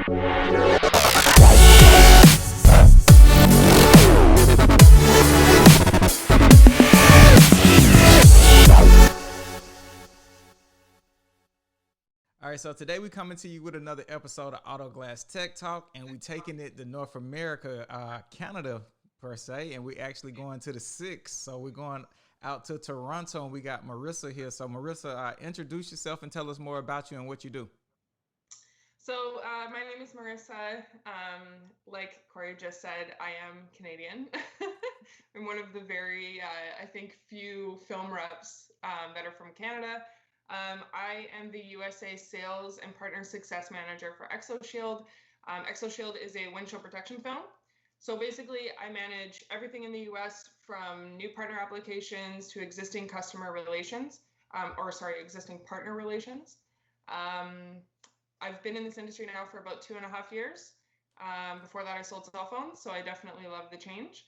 All right, so today we coming to you with another episode of Auto Glass Tech Talk, and we taking it to North America, Canada per se, and we actually going to the six. So we're going out to Toronto, and we got Marissa here. So Marissa, introduce yourself and tell us more about you and what you do. So my name is Marissa. Like Corey just said, I am Canadian. I'm one of the very, I think, few film reps that are from Canada. I am the USA Sales and Partner Success Manager for ExoShield. ExoShield is a windshield protection film. So basically, I manage everything in the US from new partner applications to existing customer relations, existing partner relations. Um, I've been in this industry now for about 2.5 years. Before that, I sold cell phones, so I definitely love the change.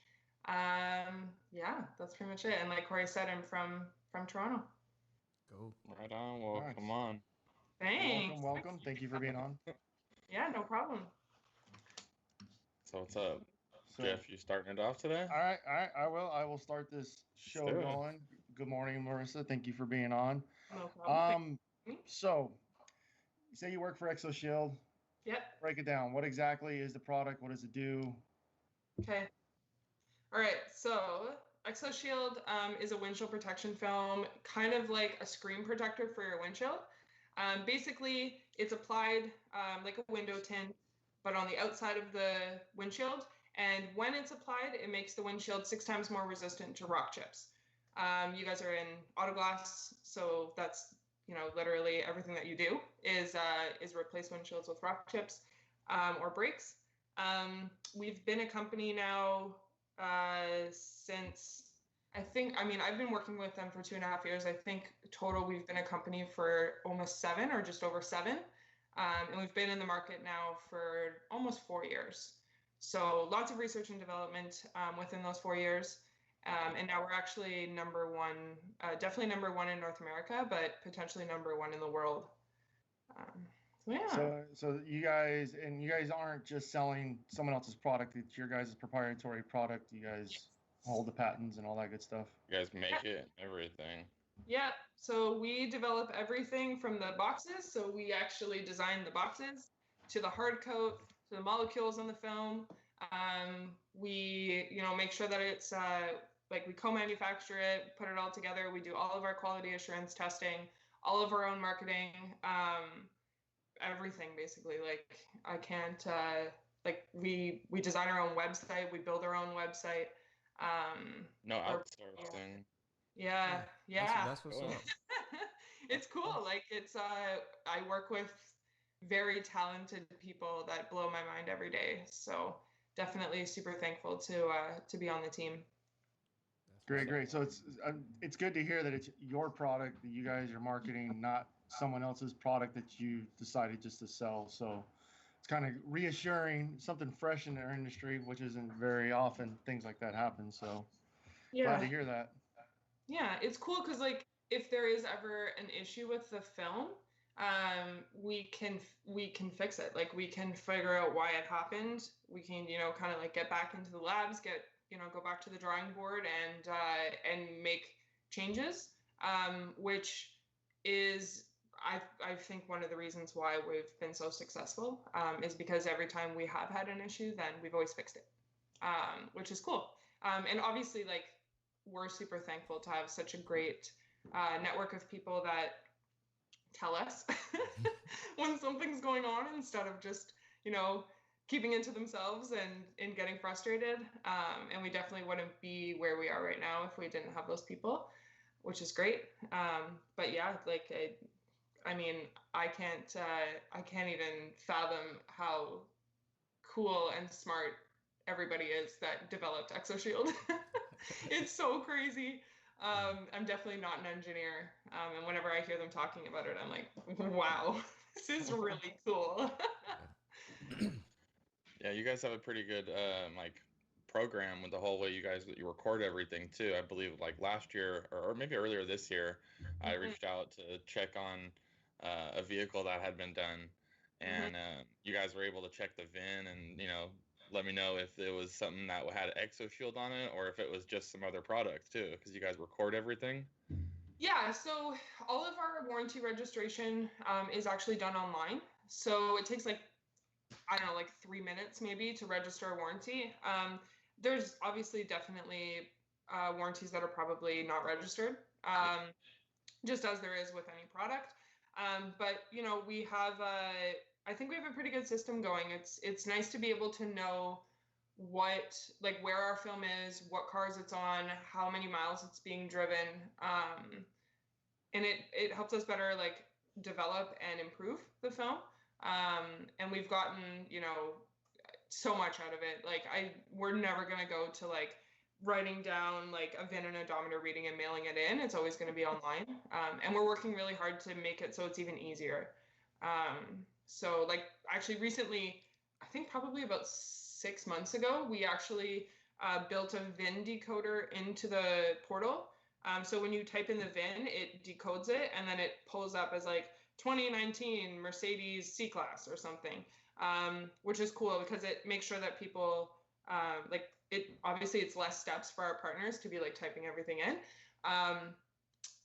Yeah, that's pretty much it. And like Corey said, I'm from Toronto. Go. Right on. Well, Nice. come on. Thanks. Welcome. Thank you for being on. Yeah, no problem. So what's up, So, Jeff? You starting it off today? all right. I will start this show do it. going. Good morning, Marissa. Thank you for being on. No problem. So you say you work for ExoShield. Yep. Break it down. What exactly is the product? What does it do? Okay. All right. So ExoShield is a windshield protection film, kind of like a screen protector for your windshield. Basically, it's applied like a window tint, but on the outside of the windshield. And when it's applied, it makes the windshield 6 times more resistant to rock chips. You guys are in auto glass, so that's literally everything that you do is replace windshields with rock chips or brakes. We've been a company now since I've been working with them for 2.5 years. I think total we've been a company for almost 7 or just over 7. And we've been in the market now for almost 4 years. So lots of research and development within those 4 years. And now we're actually number one, definitely number one in North America, but potentially number one in the world. So yeah. So you guys aren't just selling someone else's product. It's your guys' proprietary product. You guys hold the patents and all that good stuff. You guys make it, everything. Yeah, so we develop everything from the boxes. So we actually design the boxes to the hard coat, to the molecules on the film. We, make sure that it's we co-manufacture it, put it all together. We do all of our quality assurance testing, all of our own marketing, everything basically. Like I can't we design our own website, we build our own website. No outsourcing. Yeah. That's what's up. It's cool. Like it's I work with very talented people that blow my mind every day. So definitely super thankful to be on the team. Great. So it's good to hear that it's your product that you guys are marketing, not someone else's product that you decided just to sell. So it's kind of reassuring, something fresh in our industry, which isn't very often things like that happen. So glad to hear that. Yeah, it's cool because like if there is ever an issue with the film, we can fix it. Like we can figure out why it happened. We can kind of like get back into the labs, go back to the drawing board and make changes, which is I think one of the reasons why we've been so successful is because every time we have had an issue, then we've always fixed it, which is cool. And obviously, like we're super thankful to have such a great network of people that tell us when something's going on instead of just keeping it to themselves and getting frustrated. And we definitely wouldn't be where we are right now if we didn't have those people, which is great. But yeah, like I can't even fathom how cool and smart everybody is that developed ExoShield. It's so crazy. I'm definitely not an engineer. And whenever I hear them talking about it, I'm like, wow, this is really cool. Yeah, you guys have a pretty good program with the whole way you record everything too. I believe like last year or maybe earlier this year, I reached out to check on a vehicle that had been done, and you guys were able to check the VIN and let me know if it was something that had ExoShield on it or if it was just some other product too, because you guys record everything. Yeah, so all of our warranty registration is actually done online. So it takes like 3 minutes maybe to register a warranty. There's obviously definitely warranties that are probably not registered, just as there is with any product. But we have I think we have a pretty good system going. It's nice to be able to know where our film is, what cars it's on, how many miles it's being driven, and it helps us better develop and improve the film. And we've gotten so much out of it. We're never gonna go to writing down a VIN and odometer reading and mailing it in. It's always going to be online, and we're working really hard to make it so it's even easier. So actually recently, I think probably about 6 months ago, we actually built a VIN decoder into the portal. So when you type in the VIN, it decodes it, and then it pulls up as 2019 Mercedes C-Class or something, which is cool because it makes sure that people obviously it's less steps for our partners to be typing everything in,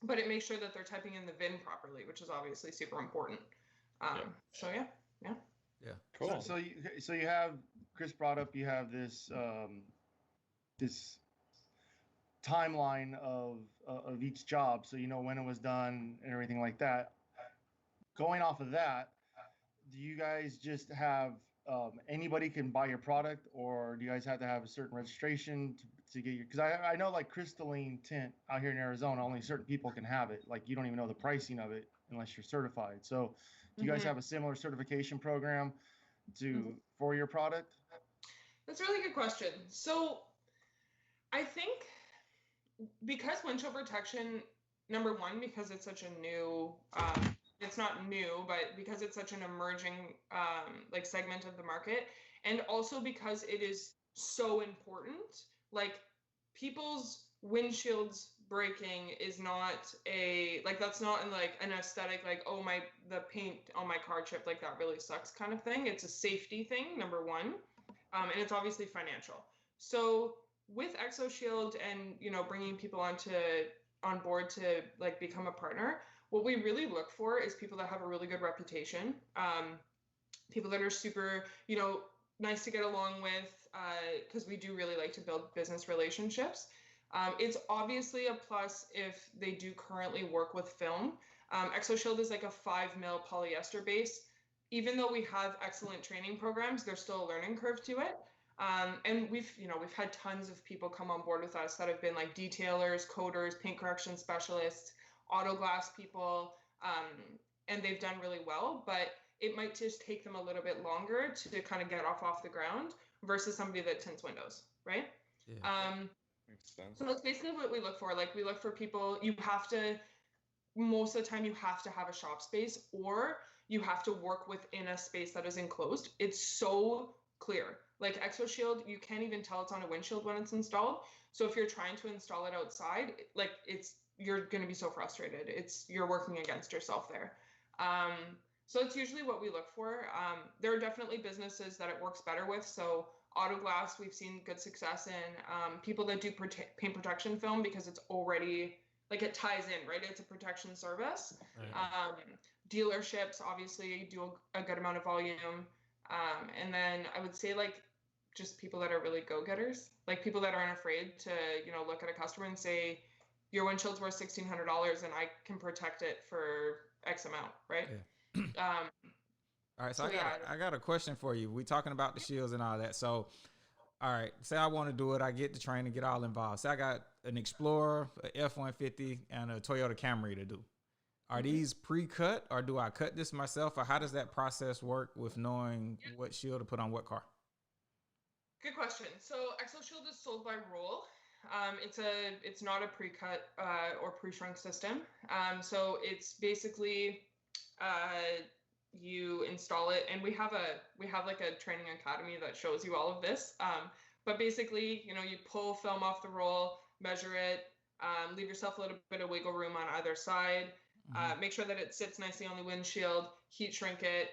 but it makes sure that they're typing in the VIN properly, which is obviously super important. So yeah. Cool. So you have, Chris brought up, you have this this timeline of each job, so you know when it was done and everything like that. Going off of that, do you guys just have anybody can buy your product, or do you guys have to have a certain registration to get your? Because I know crystalline tint out here in Arizona, only certain people can have it. You don't even know the pricing of it unless you're certified. So do you guys have a similar certification program for your product? That's a really good question. So I think because windshield protection, number one, because it's such a new it's not new, but because it's such an emerging segment of the market, and also because it is so important, people's windshields breaking is not that's not in an aesthetic the paint on my car chipped, that really sucks kind of thing. It's a safety thing, number one, and it's obviously financial. So with ExoShield and bringing people on board to become a partner, what we really look for is people that have a really good reputation, people that are super, nice to get along with, because we do really like to build business relationships. It's obviously a plus if they do currently work with film. ExoShield is a 5 mil polyester base. Even though we have excellent training programs, there's still a learning curve to it. And we've had tons of people come on board with us that have been detailers, coders, paint correction specialists, auto glass people, and they've done really well, but it might just take them a little bit longer to kind of get off the ground versus somebody that tints windows, right? Yeah. Makes sense. So that's basically what we look for. We look for people, most of the time you have to have a shop space, or you have to work within a space that is enclosed. It's so clear. ExoShield, you can't even tell it's on a windshield when it's installed. So if you're trying to install it outside, you're going to be so frustrated. You're working against yourself there. So it's usually what we look for. There are definitely businesses that it works better with. So auto glass, we've seen good success in. People that do paint protection film, because it's already it ties in, right? It's a protection service. Right. Dealerships obviously do a good amount of volume. And then I would say just people that are really go-getters, people that aren't afraid to, look at a customer and say, your windshield's worth $1,600 and I can protect it for X amount, right? Yeah. All right, so I got a question for you. We're talking about the shields and all that. So, all right, say I want to do it. I get the training, get all involved. Say I got an Explorer, an F-150, and a Toyota Camry to do. Are these pre-cut, or do I cut this myself, or how does that process work with knowing what shield to put on what car? Good question. So ExoShield is sold by roll. It's not a pre-cut or pre-shrunk system. So it's basically you install it, and we have a training academy that shows you all of this. But basically, you pull film off the roll, measure it, leave yourself a little bit of wiggle room on either side. Make sure that it sits nicely on the windshield, heat shrink it,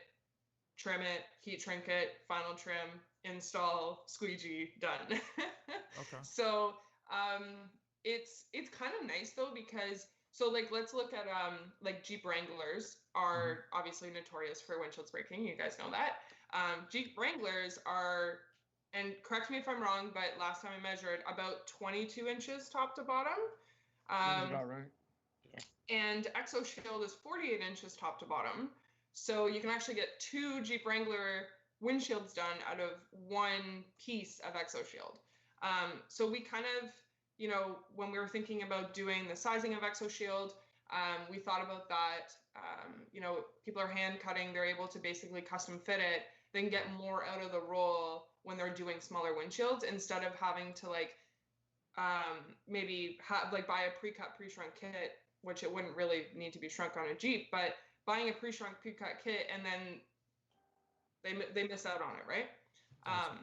trim it, heat shrink it, final trim, install, squeegee, done. Okay. So it's kind of nice though, because so like let's look at like Jeep Wranglers are obviously notorious for windshields breaking. You guys know that. Jeep Wranglers are, and correct me if I'm wrong, but last time I measured, about 22 inches top to bottom. That's about right. And ExoShield is 48 inches top to bottom. So you can actually get 2 Jeep Wrangler windshields done out of one piece of ExoShield. So we kind of, you know, when we were thinking about doing the sizing of ExoShield, we thought about that. You know, people are hand cutting, they're able to basically custom fit it, then get more out of the roll when they're doing smaller windshields, instead of having to like maybe like buy a pre-cut, pre-shrunk kit, which it wouldn't really need to be shrunk on a Jeep, but buying a pre-shrunk, pre-cut kit and then they miss out on it, right? Gotcha.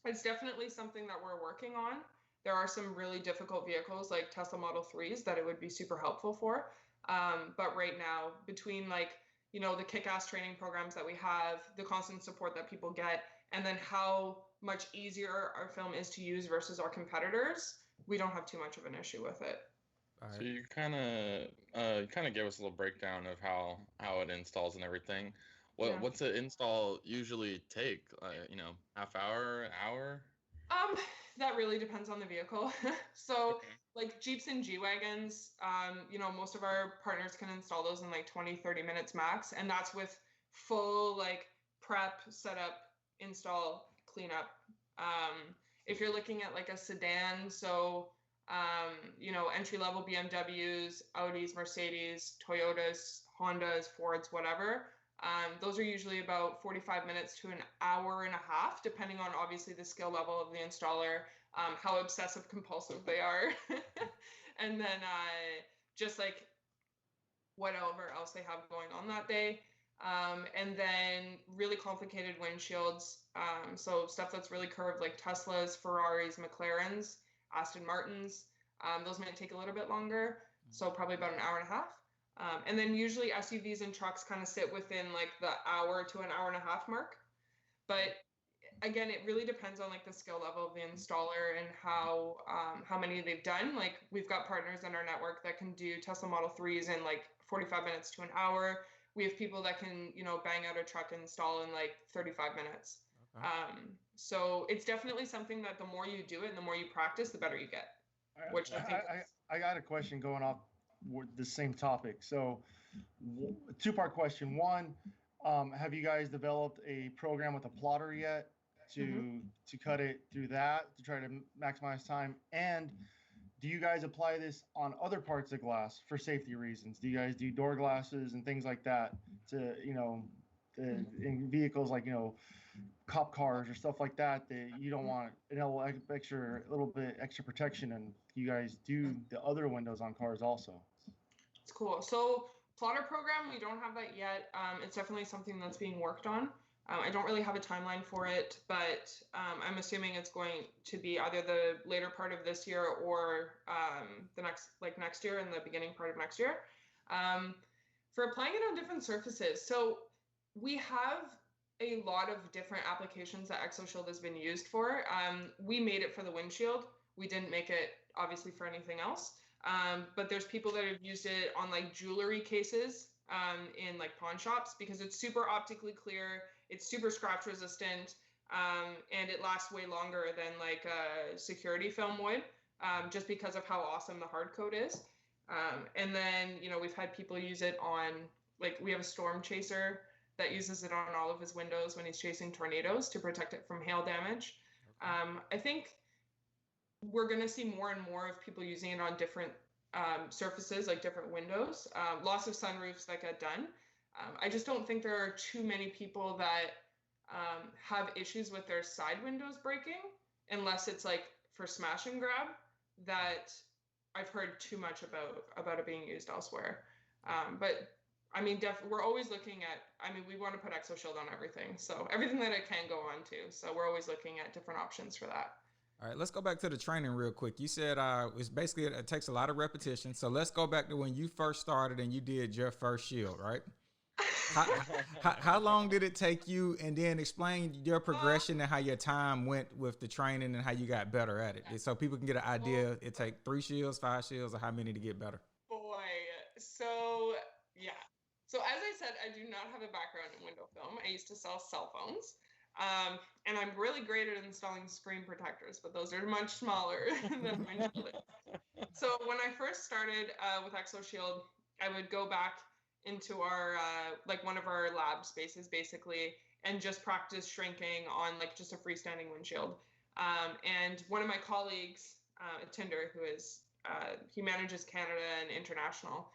It's definitely something that we're working on. There are some really difficult vehicles like Tesla Model 3s that it would be super helpful for. But right now, between like, you know, the kick-ass training programs that we have, the constant support that people get, and then how much easier our film is to use versus our competitors, we don't have too much of an issue with it. All So right. you kind of gave us a little breakdown of how it installs and everything. Yeah. What's an install usually take? You know, half hour, an hour? That really depends on the vehicle. So Okay. like Jeeps and G-Wagons, you know, most of our partners can install those in like 20, 30 minutes max. And that's with full like prep, setup, install, cleanup. If you're looking at like a sedan, so, you know, entry-level BMWs, Audis, Mercedes, Toyotas, Hondas, Fords, whatever, those are usually about 45 minutes to an hour and a half, depending on obviously the skill level of the installer, how obsessive compulsive they are, and then just like whatever else they have going on that day. And then really complicated windshields. So stuff that's really curved, like Teslas, Ferraris, McLarens, Aston Martins. Those might take a little bit longer. So probably about an hour and a half. And then usually SUVs and trucks kind of sit within like the hour to an hour and a half mark. But again, it really depends on like the skill level of the installer and how many they've done. Like we've got partners in our network that can do Tesla Model 3s in like 45 minutes to an hour. We have people that can, you know, bang out a truck install in like 35 minutes. Okay. So it's definitely something that the more you do it and the more you practice, the better you get. Which I think I got a question going off with the same topic. So, two-part question. One, have you guys developed a program with a plotter yet to cut it through that to try to maximize time? And do you guys apply this on other parts of glass for safety reasons? Do you guys do door glasses and things like that to, you know, in vehicles like, you know, cop cars or stuff like that you don't want a little bit extra protection, and you guys do the other windows on cars also? It's cool. So plotter program, we don't have that yet. It's definitely something that's being worked on. I don't really have a timeline for it, but I'm assuming it's going to be either the later part of this year or the next year and the beginning part of next year. For applying it on different surfaces. So we have a lot of different applications that ExoShield has been used for. We made it for the windshield. We didn't make it obviously for anything else. But there's people that have used it on like jewelry cases in like pawn shops because it's super optically clear. It's super scratch resistant, and it lasts way longer than like a security film would, just because of how awesome the hard coat is. And then, you know, we've had people use it on, like, we have a storm chaser that uses it on all of his windows when he's chasing tornadoes to protect it from hail damage. I think we're going to see more and more of people using it on different surfaces, like different windows, lots of sunroofs that get done. I just don't think there are too many people that have issues with their side windows breaking, unless it's like for smash and grab, that I've heard too much about it being used elsewhere. But I mean, we're always looking at, I mean, we want to put ExoShield on everything. So everything that it can go on to. So we're always looking at different options for that. All right, let's go back to the training real quick. You said it's basically, it takes a lot of repetition. So let's go back to when you first started and you did your first shield, right? how long did it take you? And then explain your progression and how your time went with the training and how you got better at it, so people can get an idea. It take 3 shields, 5 shields, or how many to get better? Boy, so yeah. So as I said, I do not have a background in window film. I used to sell cell phones. And I'm really great at installing screen protectors, but those are much smaller than windshield. So when I first started with ExoShield, I would go back into our like one of our lab spaces basically and just practice shrinking on like just a freestanding windshield. And one of my colleagues at Tinder, who is he manages Canada and international,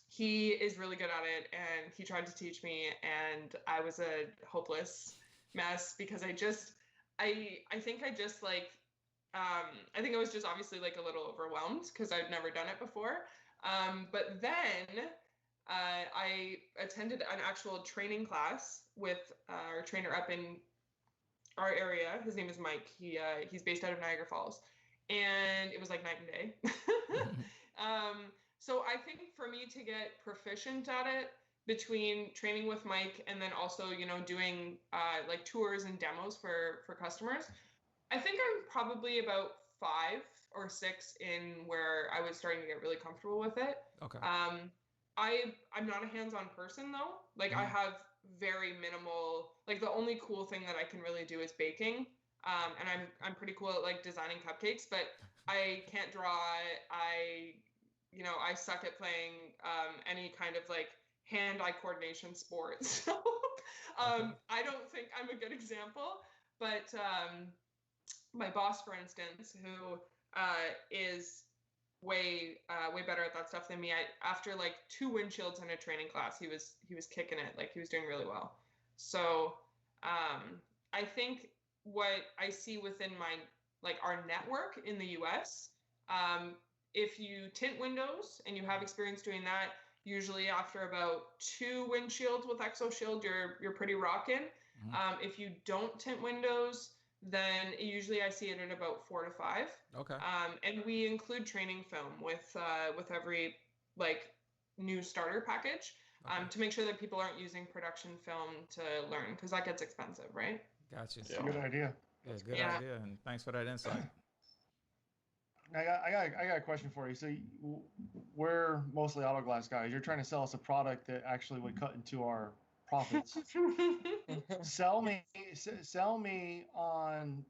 he is really good at it, and he tried to teach me, and I was a hopeless mess because I think I just like I think I was just obviously like a little overwhelmed because I'd never done it before. But then I attended an actual training class with our trainer up in our area. His name is Mike. He's based out of Niagara Falls, and it was like night and day. So I think for me to get proficient at it, between training with Mike and then also, you know, doing like tours and demos for customers, I think I'm probably about 5 or 6 in where I was starting to get really comfortable with it. Okay. I'm not a hands-on person though. Like I have very minimal, like the only cool thing that I can really do is baking. And I'm pretty cool at like designing cupcakes, but I can't draw. I suck at playing any kind of like hand-eye coordination sports. So I don't think I'm a good example, but my boss, for instance, who is way better at that stuff than me, after like 2 windshields in a training class, he was kicking it. Like he was doing really well. So I think what I see within our network in the US, if you tint windows and you have experience doing that, usually after about 2 windshields with ExoShield, you're pretty rocking. If you don't tint windows, then usually I see it at about 4 to 5. Okay. And we include training film with every like new starter package, to make sure that people aren't using production film to learn, because that gets expensive, right? Gotcha. That's a good idea. Yeah, good idea, and thanks for that insight. I got a question for you. So we're mostly auto glass guys. You're trying to sell us a product that actually would cut into our profits. Sell me on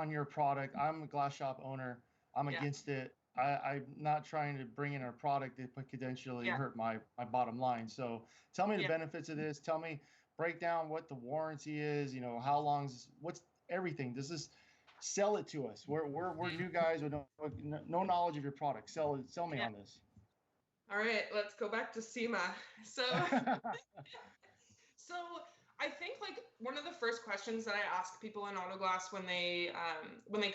your product. I'm a glass shop owner. I'm against it. I'm not trying to bring in a product that could potentially hurt my bottom line. So tell me the benefits of this. Tell me, break down what the warranty is. You know, how long's what's everything. Does this sell it to us? We're new guys with no knowledge of your product. Sell me on this. All right, let's go back to SEMA. So so I think like one of the first questions that I ask people in auto glass when they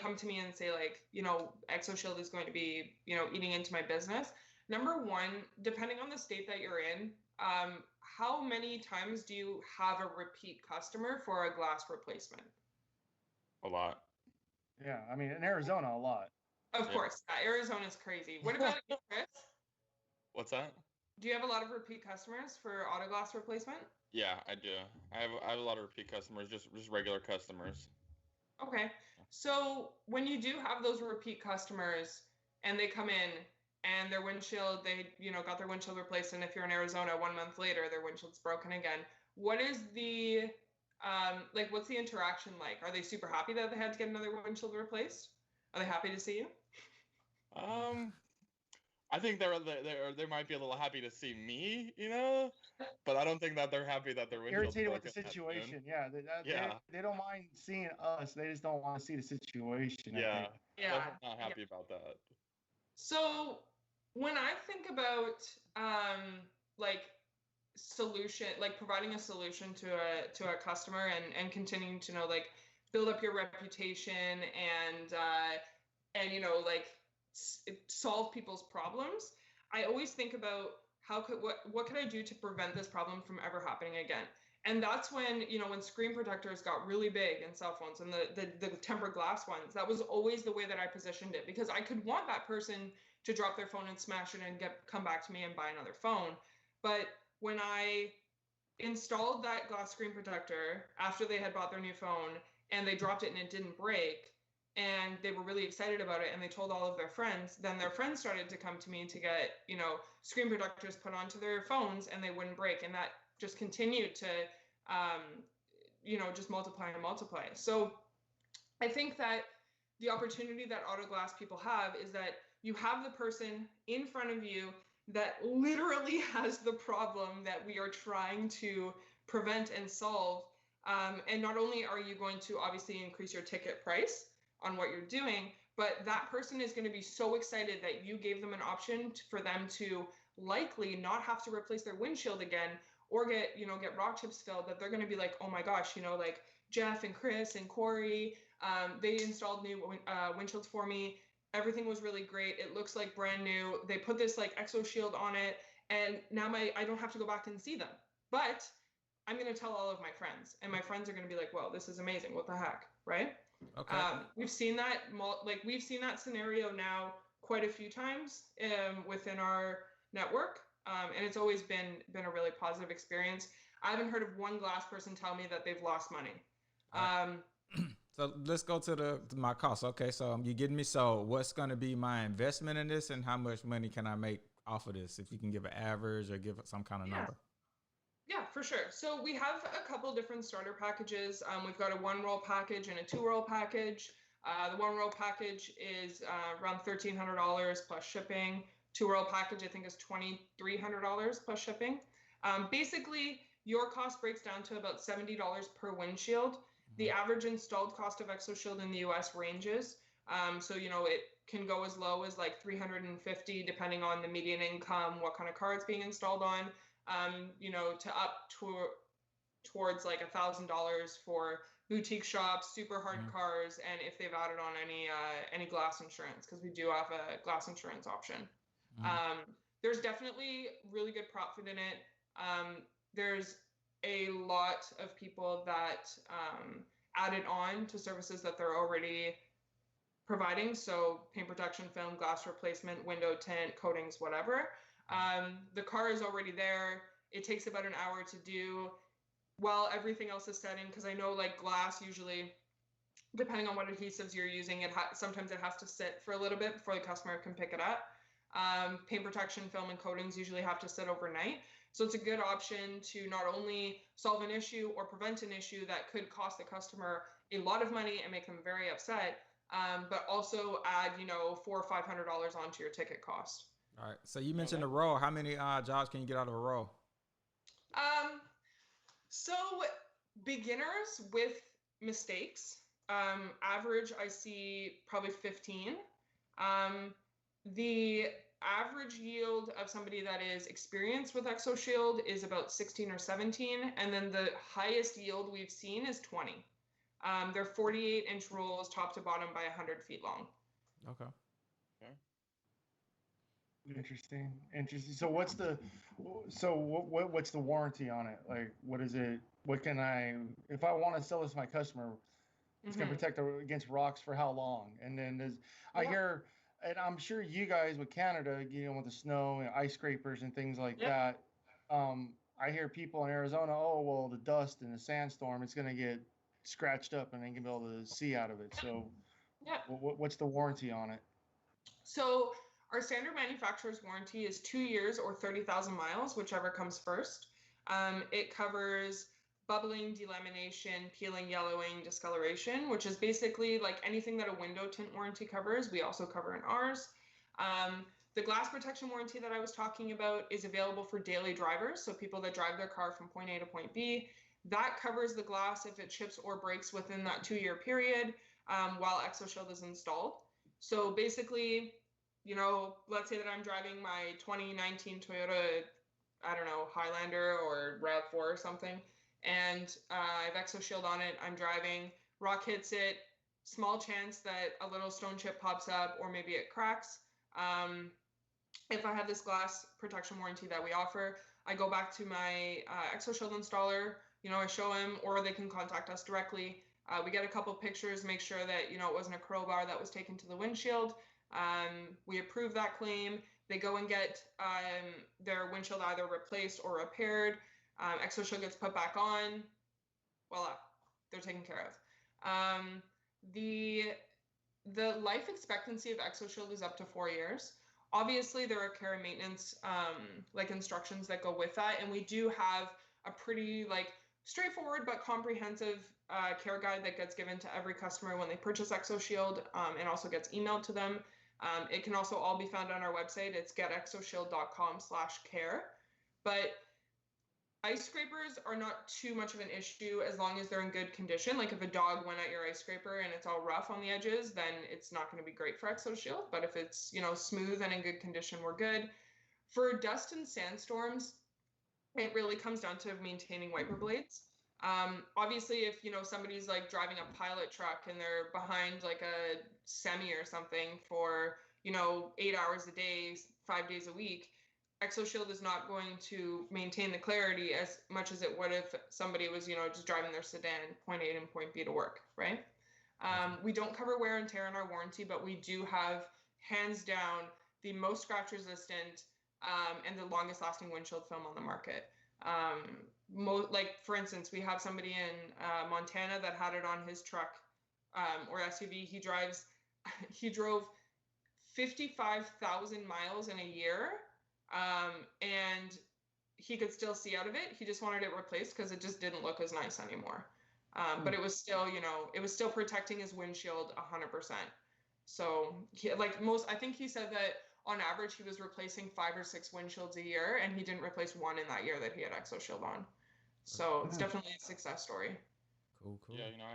come to me and say like, you know, ExoShield is going to be, you know, eating into my business. Number one, depending on the state that you're in, how many times do you have a repeat customer for a glass replacement? A lot. Yeah, I mean, in Arizona, a lot. Of course, Arizona's crazy. What about you, Chris? What's that? Do you have a lot of repeat customers for auto glass replacement? Yeah, I do. I have a lot of repeat customers, just regular customers. Okay. So when you do have those repeat customers and they come in and their windshield, they, you know, got their windshield replaced, and if you're in Arizona 1 month later, their windshield's broken again, what is the what's the interaction like? Are they super happy that they had to get another windshield replaced? Are they happy to see you? I think they might be a little happy to see me, you know, but I don't think that they're happy that they're irritated with the situation. Yeah, they don't mind seeing us. They just don't want to see the situation. Yeah, I'm not happy about that. So when I think about solution, like providing a solution to a customer and continuing to know, like, build up your reputation and you know, like solve people's problems, I always think about what could I do to prevent this problem from ever happening again. And that's when, you know, when screen protectors got really big in cell phones and the tempered glass ones, that was always the way that I positioned it, because I could want that person to drop their phone and smash it and come back to me and buy another phone. But when I installed that glass screen protector after they had bought their new phone and they dropped it and it didn't break, and they were really excited about it and they told all of their friends, then their friends started to come to me to get, screen protectors put onto their phones and they wouldn't break. And that just continued to, just multiply and multiply. So I think that the opportunity that auto glass people have is that you have the person in front of you that literally has the problem that we are trying to prevent and solve. And not only are you going to obviously increase your ticket price on what you're doing, but that person is going to be so excited that you gave them an option for them to likely not have to replace their windshield again or get rock chips filled, that they're going to be like, oh my gosh, like Jeff and Chris and Corey, they installed new windshields for me. Everything was really great. It looks like brand new. They put this like exo shield on it, and now I don't have to go back and see them. But I'm going to tell all of my friends, and my friends are going to be like, "Well, this is amazing. What the heck?" Right? Okay. We've seen that scenario now quite a few times within our network, and it's always been a really positive experience. I haven't heard of one glass person tell me that they've lost money. So let's go to my cost. Okay, so you getting me. So what's going to be my investment in this, and how much money can I make off of this? If you can give an average or give it some kind of number. Yeah, for sure. So we have a couple different starter packages. We've got a 1-roll package and a 2-roll package. The 1-roll package is around $1,300 plus shipping. 2-roll package, I think, is $2,300 plus shipping. Basically, your cost breaks down to about $70 per windshield. The average installed cost of ExoShield in the US ranges. So, it can go as low as like $350, depending on the median income, what kind of car it's being installed on, to up towards like $1,000 for boutique shops, super hard cars, and if they've added on any glass insurance, because we do have a glass insurance option. There's definitely really good profit in it. There's a lot of people that added on to services that they're already providing. So paint protection film, glass replacement, window tint, coatings, whatever. The car is already there. It takes about an hour to do while everything else is setting, because I know like glass usually, depending on what adhesives you're using, sometimes it has to sit for a little bit before the customer can pick it up. Paint protection film and coatings usually have to sit overnight. So it's a good option to not only solve an issue or prevent an issue that could cost the customer a lot of money and make them very upset, but also add, $400 or $500 onto your ticket cost. All right. So you mentioned a roll. How many jobs can you get out of a roll? So beginners with mistakes, average, I see probably 15. The average yield of somebody that is experienced with ExoShield is about 16 or 17. And then the highest yield we've seen is 20. They're 48-inch rolls, top to bottom, by 100 feet long. Okay. Interesting. So what's the warranty on it? Like, what is it? What can if I want to sell this to my customer, it's going to protect against rocks for how long? And then I hear, and I'm sure you guys with Canada, with the snow and ice scrapers and things like that. I hear people in Arizona, oh, well, the dust and the sandstorm, it's going to get scratched up and they can be able to see out of it. So what's the warranty on it? So our standard manufacturer's warranty is 2 years or 30,000 miles, whichever comes first. It covers bubbling, delamination, peeling, yellowing, discoloration, which is basically like anything that a window tint warranty covers, we also cover in ours. The glass protection warranty that I was talking about is available for daily drivers, so people that drive their car from point A to point B. That covers the glass if it chips or breaks within that 2-year period while ExoShield is installed. So basically, let's say that I'm driving my 2019 Toyota, Highlander or RAV4 or something, and I have ExoShield on it. I'm driving, rock hits it, small chance that a little stone chip pops up or maybe it cracks. If I have this glass protection warranty that we offer, I go back to my ExoShield installer, I show him, or they can contact us directly. We get a couple pictures, make sure that, it wasn't a crowbar that was taken to the windshield. We approve that claim. They go and get their windshield either replaced or repaired. ExoShield gets put back on. Voila, they're taken care of. The life expectancy of ExoShield is up to 4 years. Obviously, there are care and maintenance like instructions that go with that, and we do have a pretty like straightforward but comprehensive care guide that gets given to every customer when they purchase ExoShield, and also gets emailed to them. It can also all be found on our website. It's getexoshield.com/care. But ice scrapers are not too much of an issue as long as they're in good condition. Like if a dog went at your ice scraper and it's all rough on the edges, then it's not going to be great for ExoShield. But if it's, you know, smooth and in good condition, we're good. For dust and sandstorms, it really comes down to maintaining wiper blades. Obviously, if, you know, somebody's like driving a pilot truck and they're behind like a semi or something for, you know, 8 hours a day, 5 days a week, ExoShield is not going to maintain the clarity as much as it would if somebody was, you know, just driving their sedan point A and point B to work, right? We don't cover wear and tear in our warranty, but we do have, hands down, the most scratch resistant and the longest lasting windshield film on the market. Like, for instance, we have somebody in Montana that had it on his truck or SUV. He drove 55,000 miles in a year. And he could still see out of it. He just wanted it replaced because it just didn't look as nice anymore. But it was still, you know, it was still protecting his windshield 100%. So I think he said that on average he was replacing 5 or 6 windshields a year, and he didn't replace one in that year that he had ExoShield on. So it's definitely a success story. Cool. Yeah, you know,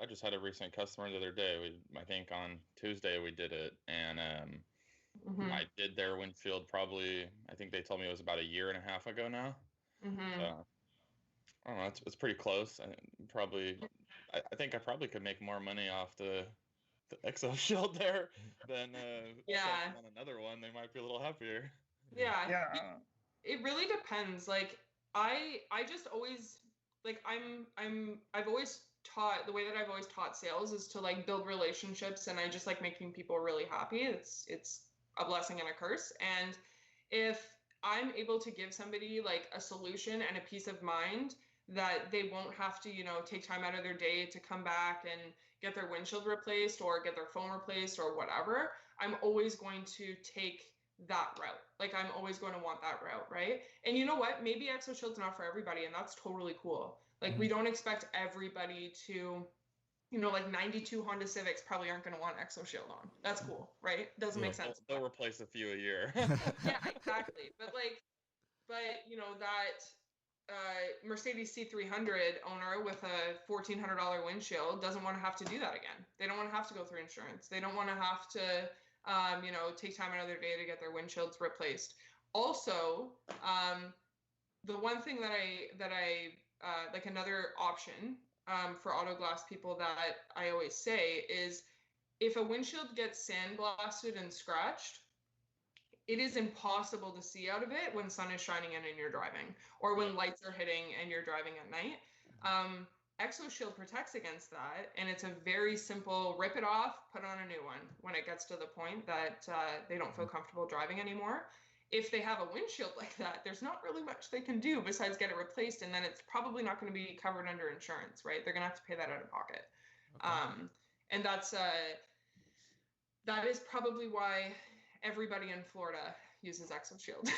I just had a recent customer the other day. I think on Tuesday we did it, and I did their windshield probably, I think they told me it was about a year and a half ago now. So, I don't know, it's pretty close. I think I probably could make more money off the ExoShield there than on another one. They might be a little happier. Yeah. It really depends. Like I just always like I've always taught, the way that I've always taught sales is to like build relationships, and I just like making people really happy. It's a blessing and a curse. And if I'm able to give somebody like a solution and a peace of mind that they won't have to, you know, take time out of their day to come back and get their windshield replaced or get their phone replaced or whatever, I'm always going to take that route. Like I'm always going to want that route, right? And you know what? Maybe ExoShield's not for everybody, and that's totally cool. Like we don't expect everybody to, you know, like 92 Honda Civics probably aren't going to want ExoShield on. That's cool, right? Doesn't make sense. They'll replace a few a year. Yeah, exactly. But you know, that Mercedes C300 owner with a $1,400 windshield doesn't want to have to do that again. They don't want to have to go through insurance. They don't want to have to, you know, take time out of their day to get their windshields replaced. Also, the one thing that I like, another option for auto glass people that I always say is, if a windshield gets sandblasted and scratched, it is impossible to see out of it when sun is shining in and you're driving, or when lights are hitting and you're driving at night. ExoShield protects against that, and it's a very simple rip it off, put on a new one when it gets to the point that they don't feel comfortable driving anymore. If they have a windshield like that, there's not really much they can do besides get it replaced, and then it's probably not going to be covered under insurance, right? They're going to have to pay that out of pocket. Okay. And that is probably why everybody in Florida uses ExoShield.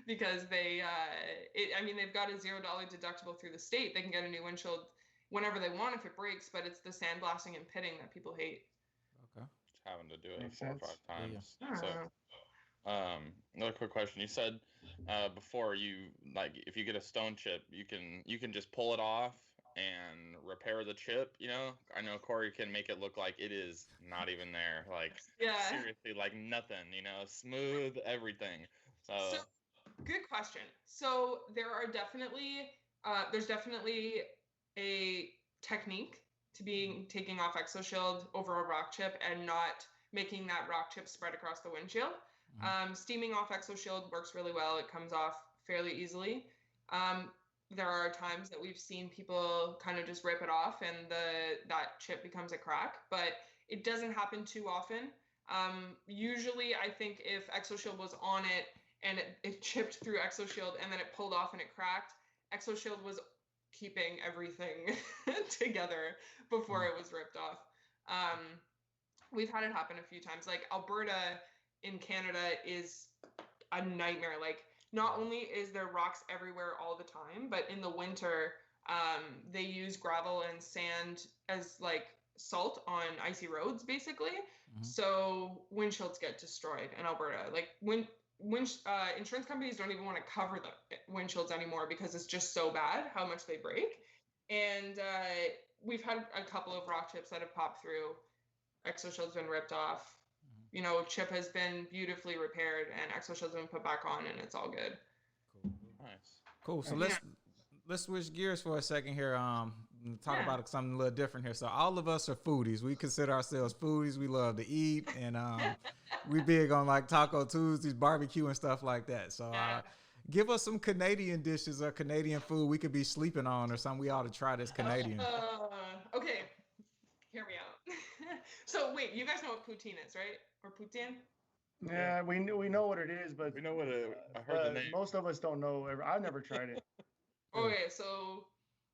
Because they've got a $0 deductible through the state. They can get a new windshield whenever they want if it breaks, but it's the sandblasting and pitting that people hate. Okay. Just having to do it 4 or 5 times. Yeah. So, another quick question. You said before, you like, if you get a stone chip, you can just pull it off and repair the chip. You know, I know Corey can make it look like it is not even there. Like, seriously, like nothing. You know, smooth everything. So good question. So there's definitely a technique to taking off ExoShield over a rock chip and not making that rock chip spread across the windshield. Steaming off ExoShield works really well. It comes off fairly easily. There are times that we've seen people kind of just rip it off and that chip becomes a crack, but it doesn't happen too often. Usually, I think if ExoShield was on it and it chipped through ExoShield and then it pulled off and it cracked, ExoShield was keeping everything together before it was ripped off. We've had it happen a few times. Like Alberta in Canada is a nightmare. Like not only is there rocks everywhere all the time, but in the winter, they use gravel and sand as like salt on icy roads, basically. So windshields get destroyed in Alberta. Like insurance companies don't even want to cover the windshields anymore because it's just so bad how much they break. And we've had a couple of rock chips that have popped through. ExoShield's been ripped off. You know, chip has been beautifully repaired and ExoShield's been put back on, and it's all good. Cool. Nice. Cool. So let's switch gears for a second here. Talk about something a little different here. So all of us are foodies. We consider ourselves foodies. We love to eat, and we big on like Taco Tuesdays, barbecue, and stuff like that. So give us some Canadian dishes or Canadian food we could be sleeping on, or something we ought to try this Canadian. Okay, hear me out. So wait, you guys know what poutine is, right? Or poutine? Yeah, we know what it is, but we know what I heard the name. Most of us don't know. I've never tried it. Okay, so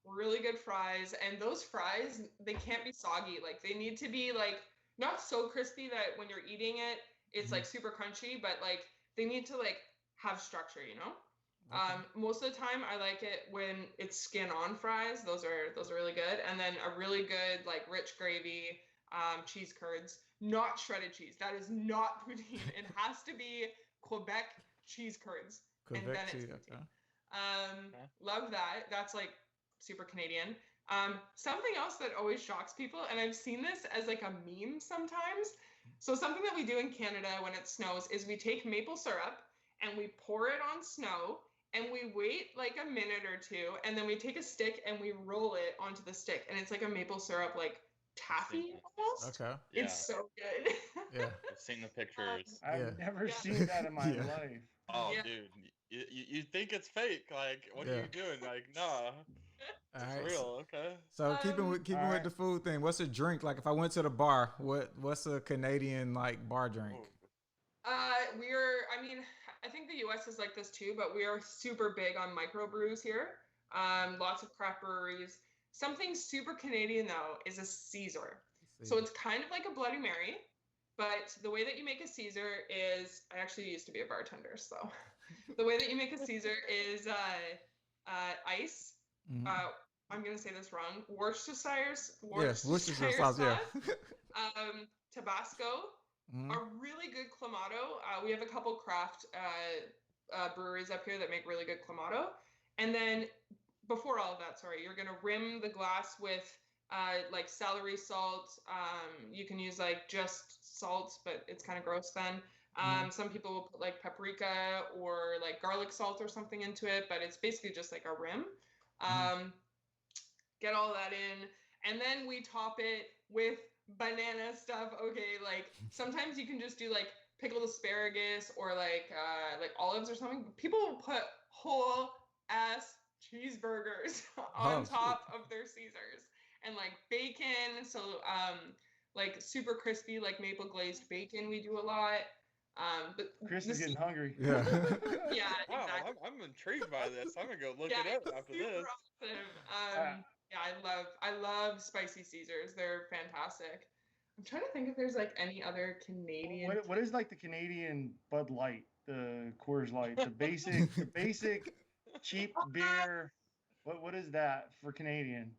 really good fries, and those fries, they can't be soggy. Like they need to be like not so crispy that when you're eating it, it's like super crunchy, but like they need to like have structure, you know? Most of the time I like it when it's skin on fries. Those are really good. And then a really good like rich gravy, cheese curds, not shredded cheese. That is not poutine. It has to be Quebec cheese curds. Quebec and then cheese, it's poutine. Love that. That's like super Canadian. Something else that always shocks people, and I've seen this as like a meme sometimes. So something that we do in Canada when it snows is we take maple syrup and we pour it on snow and we wait like a minute or two, and then we take a stick and we roll it onto the stick, and it's like a maple syrup like taffy almost. Okay. Yeah. It's so good. Yeah. I've seen the pictures. I've never seen that in my life. Oh, dude, you think it's fake? Like, what are you doing? Like, nah, it's real. Okay. So keeping with the food thing, what's a drink? Like, if I went to the bar, what's a Canadian like bar drink? I think the US is like this too, but we are super big on microbrews here. Lots of craft breweries. Something super Canadian though is a Caesar. So it's kind of like a Bloody Mary, but the way that you make a Caesar is, I actually used to be a bartender, so the way that you make a Caesar is ice. I'm gonna say this wrong. Worcestershire sauce. Tabasco. A really good Clamato. We have a couple craft breweries up here that make really good Clamato. And then before all of that, you're going to rim the glass with like celery salt. You can use like just salt, but it's kind of gross then. Some people will put like paprika or like garlic salt or something into it, but it's basically just like a rim. Get all that in. And then we top it with banana stuff. Okay, like sometimes you can just do like pickled asparagus or like olives or something. People will put whole ass cheeseburgers on top of their Caesars, and like bacon. So like super crispy, like maple glazed bacon we do a lot. But Chris is getting hungry. Yeah. Yeah, wow, exactly. I'm intrigued by this. I'm gonna go look it up after this. Awesome. Yeah, I love spicy Caesars. They're fantastic. I'm trying to think if there's like any other Canadian. What is like the Canadian Bud Light, the Coors Light, the basic cheap beer? What is that for Canadian?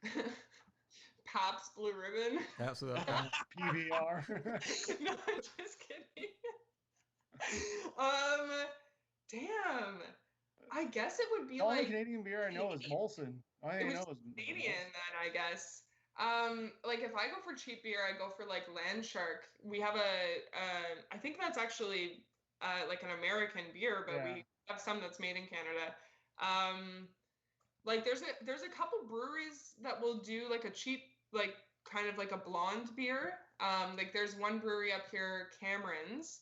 Pabst Blue Ribbon. Absolutely. PBR. No, I'm just kidding. Damn. I guess it would be the only like Canadian beer I know is Molson. I know is Canadian then, I guess. Like if I go for cheap beer, I go for like Land Shark. We have I think that's actually like an American beer, but we have some that's made in Canada. Like there's a couple breweries that will do like a cheap, like kind of like a blonde beer. Like there's one brewery up here, Cameron's,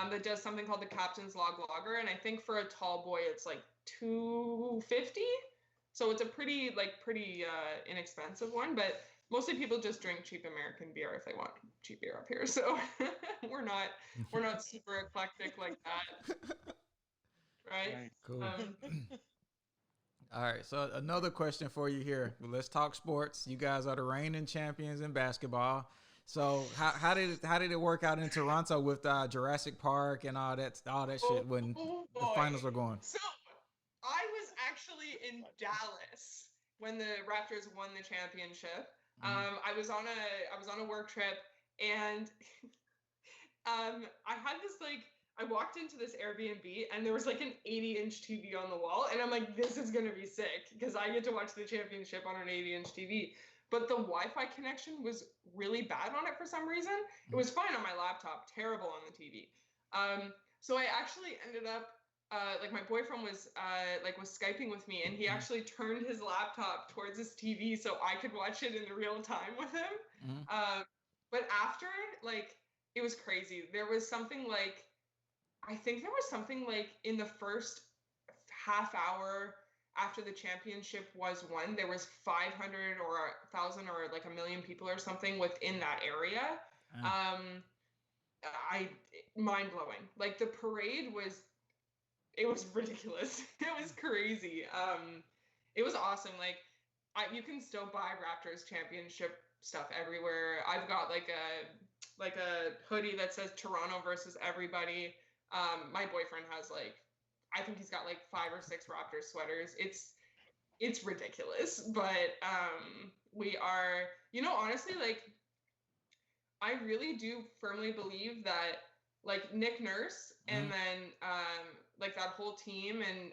that does something called the Captain's Log Lager, and I think for a tall boy it's like $2.50. So it's a pretty inexpensive one, but mostly people just drink cheap American beer if they want cheap beer up here. So we're not super eclectic like that, right? Nice. Cool. Um, All right, so another question for you here. Let's talk sports. You guys are the reigning champions in basketball. So how did it work out in Toronto with Jurassic Park and all that shit when the finals were going? So I was actually in Dallas when the Raptors won the championship. I was on a work trip, and I had this like, I walked into this Airbnb and there was like an 80-inch TV on the wall, and I'm like, this is gonna be sick because I get to watch the championship on an 80-inch TV. But the Wi-Fi connection was really bad on it for some reason. It was fine on my laptop, terrible on the TV. So I actually ended up like, my boyfriend was Skyping with me, and he actually turned his laptop towards his TV so I could watch it in real time with him. But after, like, it was crazy. There was something like, I think there was something like in the first half hour after the championship was won, there was 500 or 1,000 or like 1,000,000 people or something within that area. Mind blowing. Like, the parade it was ridiculous. It was crazy. It was awesome. Like, you can still buy Raptors championship stuff everywhere. I've got like a hoodie that says Toronto versus everybody. My boyfriend has like, I think he's got like 5 or 6 Raptors sweaters. It's ridiculous, but we are, honestly, like, I really do firmly believe that, like, Nick Nurse and then like that whole team, and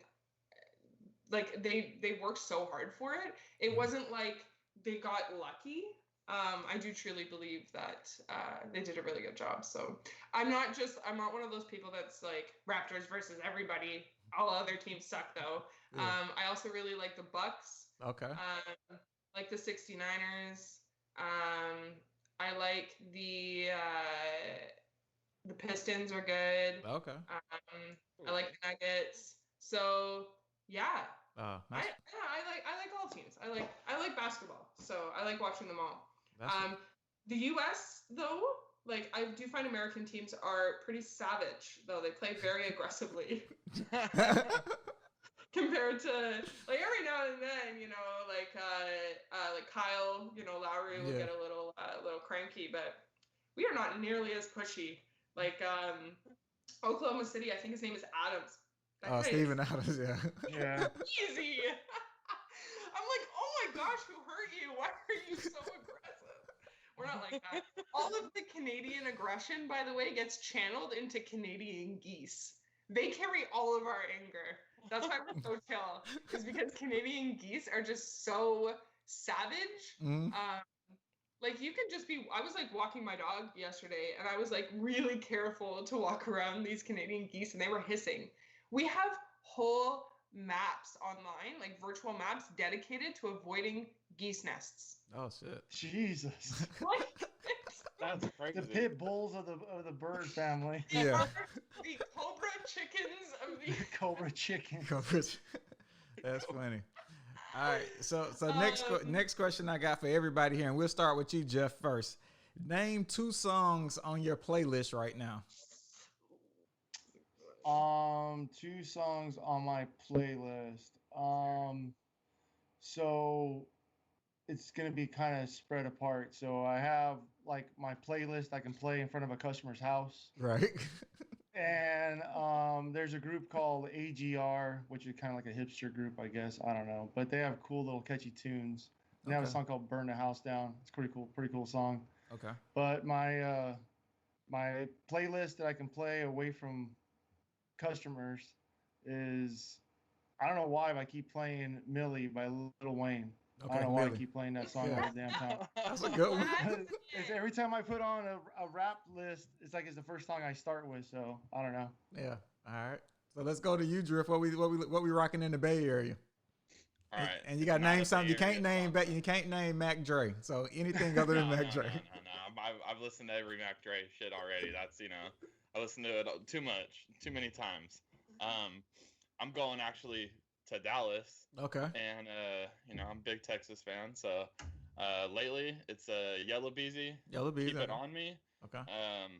like they worked so hard for it. It wasn't like they got lucky. I do truly believe that they did a really good job. So I'm not one of those people that's like Raptors versus everybody. All other teams suck, though. Yeah. I also really like the Bucks. Okay. Like the 69ers. I like the Pistons are good. Okay. I like the Nuggets. So yeah. Nice. I like all teams. I like basketball, so I like watching them all. That's The U.S. though, like, I do find American teams are pretty savage, though. They play very aggressively compared to, like, every now and then, like Kyle, Lowry will get a little cranky, but we are not nearly as pushy. Like Oklahoma City, I think his name is Adams. Steven Adams, yeah. Yeah. Easy. I'm like, oh my gosh, who hurt you? Why are you so aggressive? We're not like that. All of the Canadian aggression, by the way, gets channeled into Canadian geese. They carry all of our anger. That's why we're so chill. Is because Canadian geese are just so savage. Like, you could just be, I was like walking my dog yesterday, and I was like really careful to walk around these Canadian geese, and they were hissing. We have whole maps online, like virtual maps dedicated to avoiding geese nests. Oh shit. Jesus. That's crazy. The pit bulls of the bird family. Yeah. The cobra chickens of the Cobra chicken. That's funny. All right, so next question I got for everybody here, and we'll start with you, Jeff, first. Name 2 songs on your playlist right now. 2 songs on my playlist. So it's gonna be kind of spread apart. So I have like my playlist I can play in front of a customer's house. Right. And there's a group called AGR, which is kind of like a hipster group, I guess. I don't know, but they have cool little catchy tunes. They have a song called "Burn the House Down." It's pretty cool song. Okay. But my my playlist that I can play away from customers is, I don't know why, but I keep playing "Millie" by Lil Wayne. Okay, I don't know why I Millie. keep playing that song all the damn time. That's a good one. It's every time I put on a rap list, it's like it's the first song I start with. So I don't know. Yeah. All right. So let's go to you, Drift. What we rocking in the Bay Area? All right. And you got to name something. You can't name Mac Dre. So anything other than Mac Dre. No. I've listened to every Mac Dre shit already. That's, I listened to it too many times. I'm going actually to Dallas. Okay. And I'm a big Texas fan, so Lately, it's Yellow Beezy. Yellow Beezy. Keep It On Me. Okay.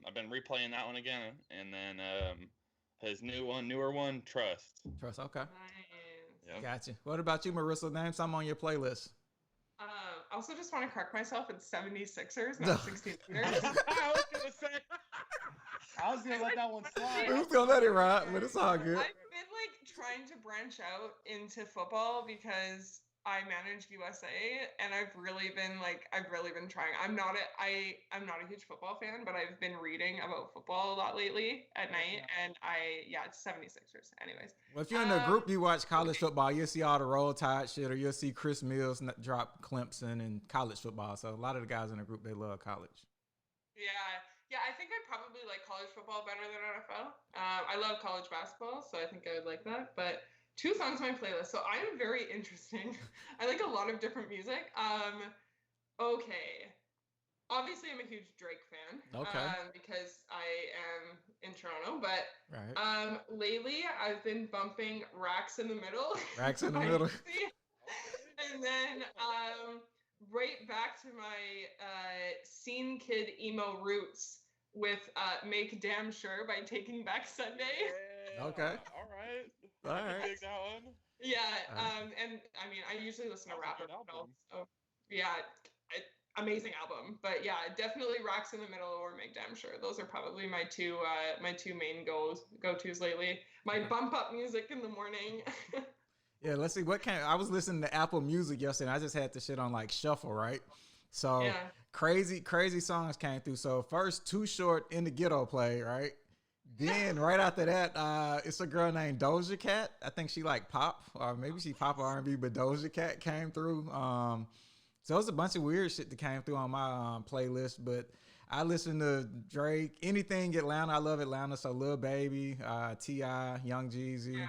I've been replaying that one again, and then his newer one, Trust. Trust. Okay. Nice. Yep. Gotcha. What about you, Marissa? Name some on your playlist. Also, just want to correct myself. It's 76ers, not 16ers. I was gonna say. I was gonna let that one slide. Who's gonna let it ride? But it's all good. I've been like trying to branch out into football because I manage USA, and I've really been trying. I'm not a huge football fan, but I've been reading about football a lot lately at night, and it's 76ers. Anyways. Well, if you're in a group, you watch college football, you'll see all the Roll Tide shit, or you'll see Chris Mills drop Clemson and college football. So a lot of the guys in the group, they love college. Yeah, I think I probably like college football better than NFL. I love college basketball, so I think I would like that. But 2 songs on my playlist. So I am very interesting. I like a lot of different music. Okay. Obviously, I'm a huge Drake fan. Okay. Because I am in Toronto. But Right. lately, I've been bumping Racks in the Middle. Racks in the Middle. And then right back to my scene kid emo roots with Make Damn Sure by Taking Back Sunday. Yeah, Okay. All right. All right. Dig that one. Yeah. And I mean, I usually listen to rap as well. So yeah, amazing album. But yeah, definitely Rocks in the Middle or Make Damn Sure. Those are probably my two main go-tos lately. My bump up music in the morning. Yeah, let's see what I was listening to Apple Music yesterday. And I just had the shit on like shuffle, right? So Yeah. crazy songs came through. So first, Too Short in the Ghetto play, right? Then right after that, it's a girl named Doja Cat. I think she like pop, or maybe she pop R&B, but Doja Cat came through. So it was a bunch of weird shit that came through on my playlist. But I listen to Drake, anything Atlanta. I love Atlanta. So Lil Baby, T.I., Young Jeezy.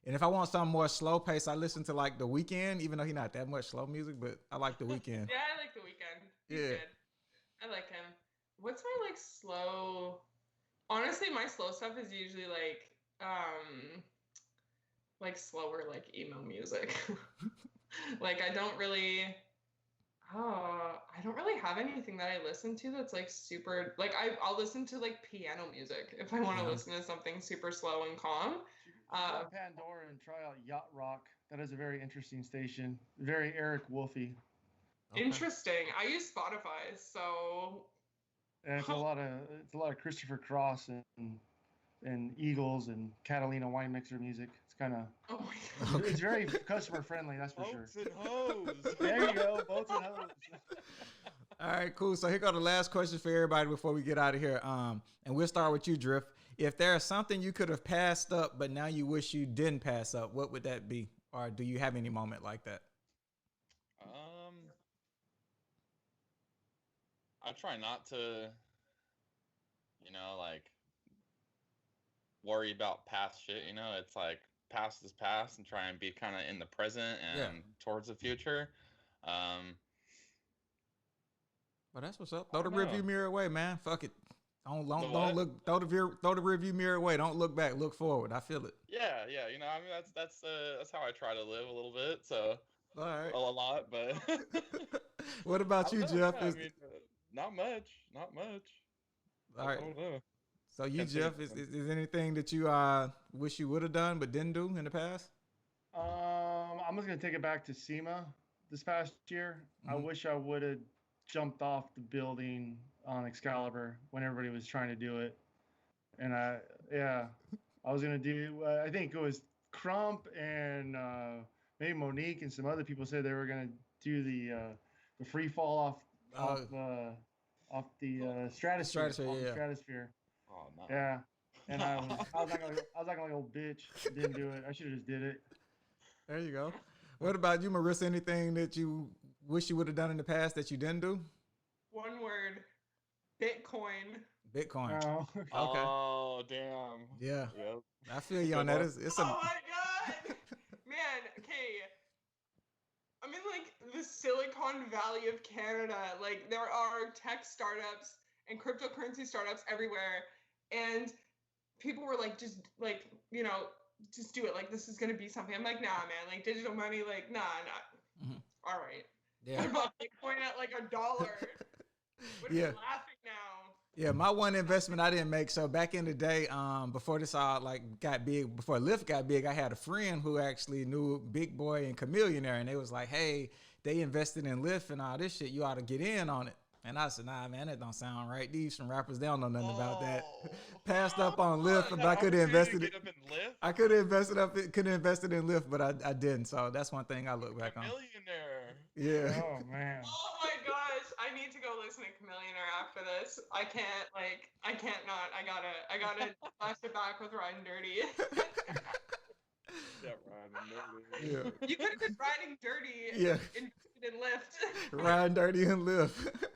And if I want something more slow pace, I listen to like The Weeknd, even though he's not that much slow music, but I like The Weeknd. Yeah, I like The Weeknd. He's Yeah. good. I like him. What's my like slow? Honestly, my slow stuff is usually like slower, like emo music. Like I don't really have anything that I listen to that's like super, like I'll listen to like piano music if I want to listen to something super slow and calm. Go to Pandora and try out Yacht Rock. That is a very interesting station. Very Eric Wolfy. Okay. Interesting. I use Spotify, so And it's a lot of Christopher Cross and Eagles and Catalina wine mixer music. It's kind of oh my god. it's very customer friendly, that's for sure. Boats and hoes. There you go, boats and hoes. All right, cool. So here go the last question for everybody before we get out of here. And we'll start with you, Drift. If there's something you could have passed up, but now you wish you didn't pass up, what would that be? Or do you have any moment like that? I try not to, like worry about past shit. It's like past is past, and try and be kind of in the present and towards the future. Well, that's what's up. Throw the I don't know. rearview mirror away, man. Fuck it. Don't what? look. Throw the rearview mirror away. Don't look back. Look forward. I feel it. Yeah. I mean, that's how I try to live a little bit. So All right. a lot, but What about you, I don't Jeff? know, I mean, not much. All right. I don't know. So you, Can't think Jeff, of is something. anything that you wish you would have done but didn't do in the past? I'm just gonna take it back to SEMA this past year. I Mhm. wish I would have jumped off the building on Excalibur when everybody was trying to do it. And I was gonna do. I think it was Crump and maybe Monique and some other people said they were gonna do the free fall off the stratosphere. Stratosphere, off the yeah. stratosphere. Oh no. Yeah. And I was like a little bitch. Didn't do it. I should have just did it. There you go. What about you, Marissa? Anything that you wish you would have done in the past that you didn't do? one word. Bitcoin. Bitcoin. Oh, Okay. Oh damn. Yeah, Yep. I feel you on that. It's a Oh my god! Man, okay. I'm in like the Silicon Valley of Canada. Like there are tech startups and cryptocurrency startups everywhere. And people were like, just like, just do it. Like this is gonna be something. I'm like, nah, man, like digital money, like, nah. Mhm. All right. Yeah. I bought Bitcoin at like $1. What are you laughing now? Yeah, my one investment I didn't make. So back in the day, before this all like got big, before Lyft got big, I had a friend who actually knew Big Boy and Chameleonaire, and they was like, "Hey, they invested in Lyft and all this shit. You ought to get in on it." And I said, "Nah, man, that don't sound right. These some rappers, they don't know nothing about that." Passed up on Lyft, but I could have invested it. I could have invested could have invested in Lyft, but I didn't. So that's one thing I look back on. Millionaire. Yeah. Oh man. Oh my gosh, I need to go listen to Chameleonaire after this. I can't not. I gotta flash it back with Riding Dirty. Yeah, Riding Dirty. Yeah. You could have been riding dirty Yeah. in Lyft. Riding Dirty and Lyft.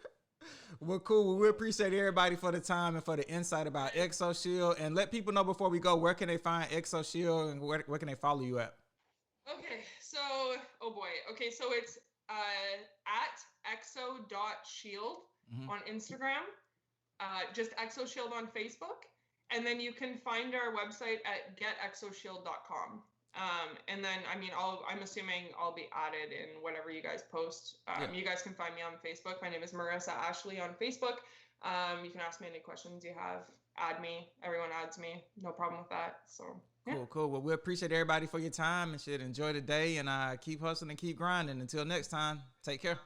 Well, cool. Well, we appreciate everybody for the time and for the insight about ExoShield. And let people know before we go, where can they find ExoShield and where can they follow you at? Okay, so Okay, so it's at exo.shield on Instagram, just ExoShield on Facebook, and then you can find our website at getexoshield.com. And then, I mean, I'm assuming I'll be added in whatever you guys post. You guys can find me on Facebook. My name is Marissa Ashley on Facebook. You can ask me any questions you have. Add me. Everyone adds me. No problem with that. So yeah. Cool. Well, we appreciate everybody for your time and shit. Enjoy the day and keep hustling and keep grinding. Until next time, take care.